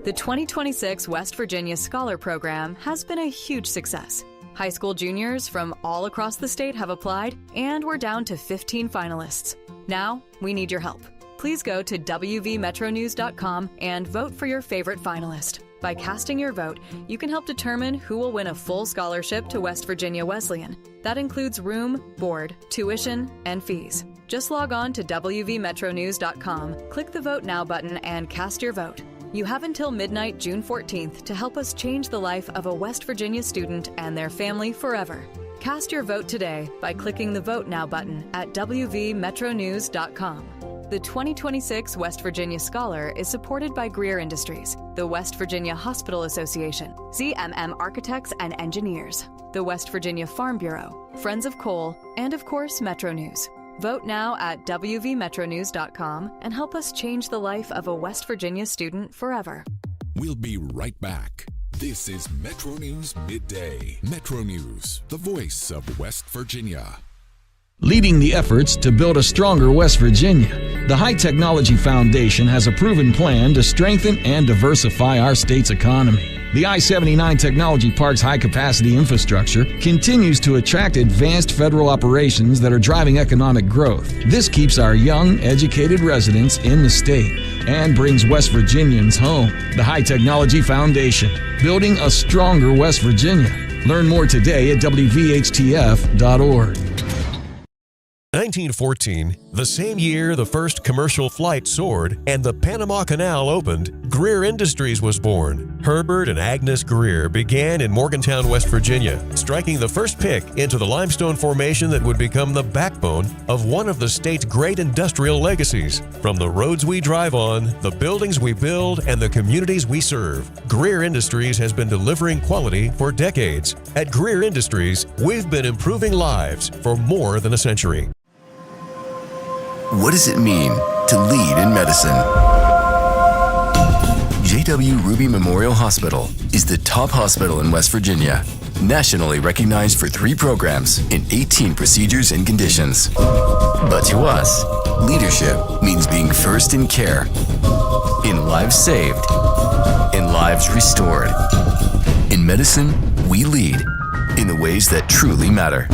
The 2026 West Virginia Scholar Program has been a huge success. High school juniors from all across the state have applied, and we're down to 15 finalists. Now, we need your help. Please go to WVMetroNews.com and vote for your favorite finalist. By casting your vote, you can help determine who will win a full scholarship to West Virginia Wesleyan. That includes room, board, tuition, and fees. Just log on to WVMetroNews.com, click the Vote Now button, and cast your vote. You have until midnight, June 14th, to help us change the life of a West Virginia student and their family forever. Cast your vote today by clicking the Vote Now button at wvmetronews.com. The 2026 West Virginia Scholar is supported by Greer Industries, the West Virginia Hospital Association, ZMM Architects and Engineers, the West Virginia Farm Bureau, Friends of Coal, and of course, Metro News. Vote now at wvmetronews.com and help us change the life of a West Virginia student forever. We'll be right back. This is Metro News Midday. Metro News, the voice of West Virginia. Leading the efforts to build a stronger West Virginia, the High Technology Foundation has a proven plan to strengthen and diversify our state's economy. The I-79 Technology Park's high-capacity infrastructure continues to attract advanced federal operations that are driving economic growth. This keeps our young, educated residents in the state and brings West Virginians home. The High Technology Foundation, building a stronger West Virginia. Learn more today at WVHTF.org. 1914, the same year the first commercial flight soared and the Panama Canal opened, Greer Industries was born. Herbert and Agnes Greer began in Morgantown, West Virginia, striking the first pick into the limestone formation that would become the backbone of one of the state's great industrial legacies. From the roads we drive on, the buildings we build, and the communities we serve, Greer Industries has been delivering quality for decades. At Greer Industries, we've been improving lives for more than a century. What does it mean to lead in medicine? J.W. Ruby Memorial Hospital is the top hospital in West Virginia, nationally recognized for 3 programs in 18 procedures and conditions. But to us, leadership means being first in care, in lives saved, in lives restored. In medicine, we lead in the ways that truly matter.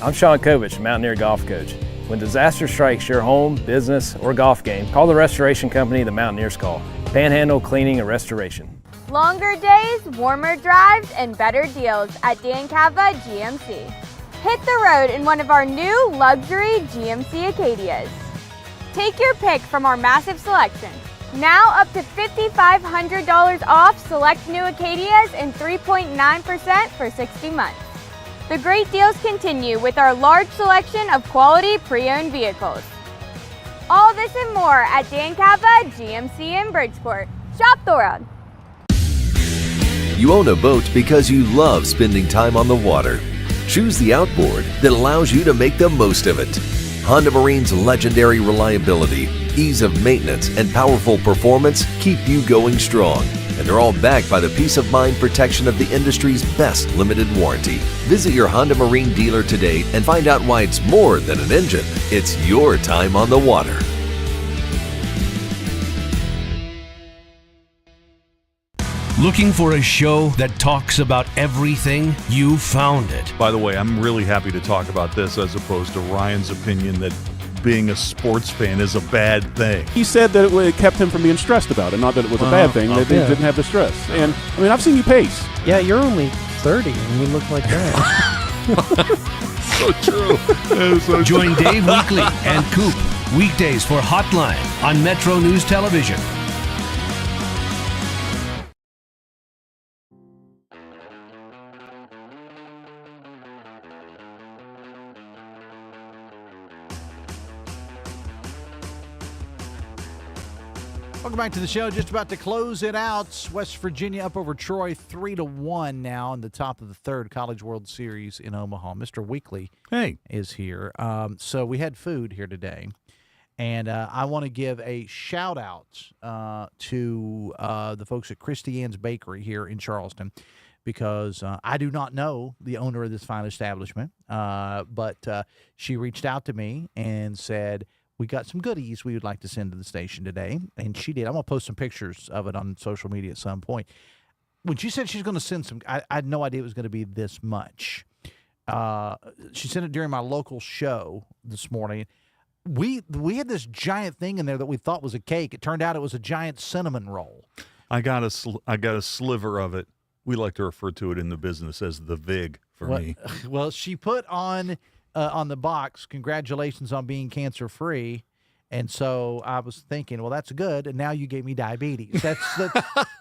I'm Sean Kovich, Mountaineer Golf Coach. When disaster strikes your home, business, or golf game, call the restoration company the Mountaineers call. Panhandle Cleaning and Restoration. Longer days, warmer drives, and better deals at Dan Cava GMC. Hit the road in one of our new luxury GMC Acadias. Take your pick from our massive selection. Now up to $5,500 off select new Acadias and 3.9% for 60 months. The great deals continue with our large selection of quality pre-owned vehicles. All this and more at Dan Cava GMC in Bridgeport. Shop the world. You own a boat because you love spending time on the water. Choose the outboard that allows you to make the most of it. Honda Marine's legendary reliability, ease of maintenance, and powerful performance keep you going strong. And they're all backed by the peace of mind protection of the industry's best limited warranty. Visit your Honda Marine dealer today and find out why it's more than an engine. It's your time on the water. Looking for a show that talks about everything? You found it. By the way, I'm really happy to talk about this as opposed to Ryan's opinion that being a sports fan is a bad thing. He said that it kept him from being stressed about it, not that it was a bad thing. They didn't have the stress. And, I mean, I've seen you pace. Yeah, you're only 30 and you look like that. So true. So Join Dave Weekly and Coop weekdays for Hotline on Metro News Television. Welcome back to the show. Just about to close it out. West Virginia up over Troy 3-1 now in the top of the third College World Series in Omaha. Mr. Weekly is here. So we had food here today. And I want to give a shout-out to the folks at Christy Ann's Bakery here in Charleston because I do not know the owner of this fine establishment, but she reached out to me and said, we got some goodies we would like to send to the station today, and she did. I'm going to post some pictures of it on social media at some point. When she said she's going to send some, I had no idea it was going to be this much. She sent it during my local show this morning. we had this giant thing in there that we thought was a cake. It turned out it was a giant cinnamon roll. I got a sliver of it. We like to refer to it in the business as the VIG for me. Well, she put on the box, "Congratulations on being cancer-free." And so I was thinking, well, that's good. And now you gave me diabetes. That's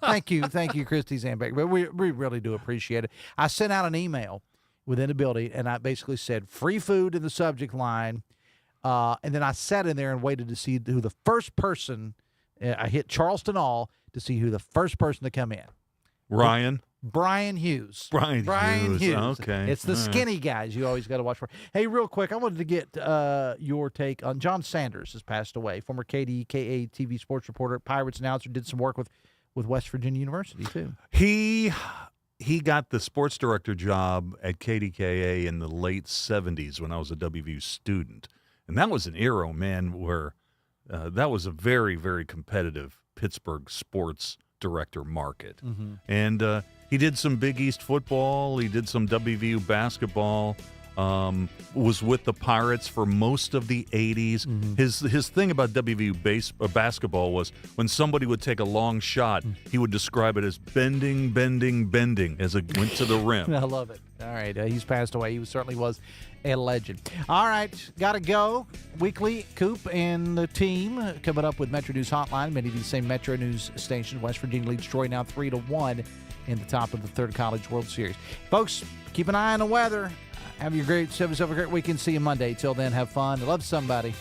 thank you, Christy Zambek. But we really do appreciate it. I sent out an email within the building, and I basically said free food in the subject line. And then I sat in there and waited to see who the first person. I hit Charleston All to see who the first person to come in. Brian Hughes. Brian Hughes. Okay. It's the skinny guys you always got to watch for. Hey, real quick, I wanted to get your take on John Sanders has passed away, former KDKA TV sports reporter, Pirates announcer, did some work with West Virginia University, too. He got the sports director job at KDKA in the late 70s when I was a WVU student. And that was an era, man, where that was a very, very competitive Pittsburgh sports director market. Mm-hmm. And he did some Big East football. He did some WVU basketball. Was with the Pirates for most of the 80s. Mm-hmm. His thing about WVU basketball was when somebody would take a long shot, he would describe it as bending, bending, bending as it went to the rim. I love it. All right, he's passed away. He certainly was a legend. All right, got to go. Weekly, Coop and the team coming up with Metro News Hotline. Many of these same Metro News stations. West Virginia leads Troy now 3-1 in the top of the third College World Series. Folks, keep an eye on the weather. Have yourself a great weekend. See you Monday. Till then, have fun. Love somebody.